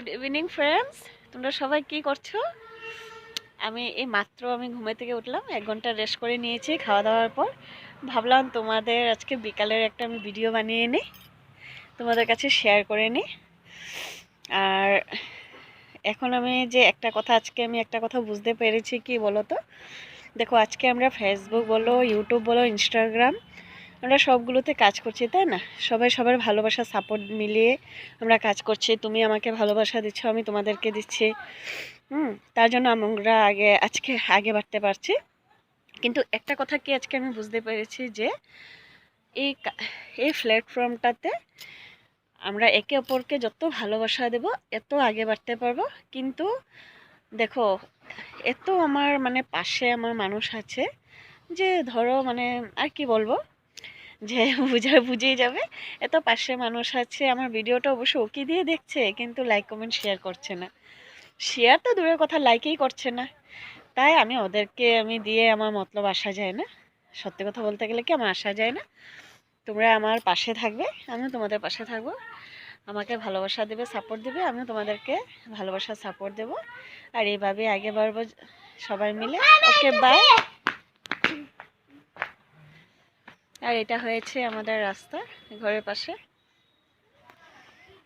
Good evening friends, তোমরা সবাই কি করছো? আমি এই মাত্র ঘুমে থেকে উঠলাম, 1 ঘন্টা রেস্ট করে নিয়েছি খাওয়া দাওয়ার পর। ভাবলাম তোমাদের আজকে বিকালের একটা আমি ভিডিও বানিয়ে নিই, তোমাদের কাছে শেয়ার করে নিই। আর এখন আজকে আমি একটা কথা বুঝতে পেরেছি, কি বলো তো? দেখো, আজকে আমরা ফেসবুক বলো, ইউটিউব বলো, ইনস্টাগ্রাম, আমরা সবগুলোতে কাজ করছি, তাই না? সবাই সবার ভালোবাসা সাপোর্ট মিলিয়ে আমরা কাজ করছি। তুমি আমাকে ভালোবাসা দিচ্ছ, আমি তোমাদেরকে দিচ্ছি। তার জন্য আমরা আজকে আগে বাড়তে পারছি। কিন্তু একটা কথা কি আজকে আমি বুঝতে পেরেছি যে এই এই প্ল্যাটফর্মটাতে আমরা একে অপরকে যত ভালোবাসা দেব এত আগে বাড়তে পারবো। কিন্তু দেখো, এত আমার পাশে আমার মানুষ আছে যে ধরো আর কি বলবো, যে বুঝেই যাবে। এত পাশে মানুষ আছে, আমার ভিডিওটা অবশ্য ওকে দিয়ে দেখছে, কিন্তু লাইক কমেন্ট শেয়ার করছে না। শেয়ার তো দূরের কথা, লাইকই করছে না। তাই ওদেরকে দিয়ে আমার মতলব আসা যায় না। সত্যি কথা বলতে গেলে কি, আমার আসা যায় না। তোমরা আমার পাশে থাকবে, আমিও তোমাদের পাশে থাকবো। আমাকে ভালোবাসা দেবে, সাপোর্ট দেবে, আমিও তোমাদেরকে ভালোবাসা সাপোর্ট দেবো। আর এইভাবে আগে বাড়বো সবাই মিলে। ওকে, বাই। আর এটা হয়েছে আমাদের রাস্তা, ঘরের পাশে।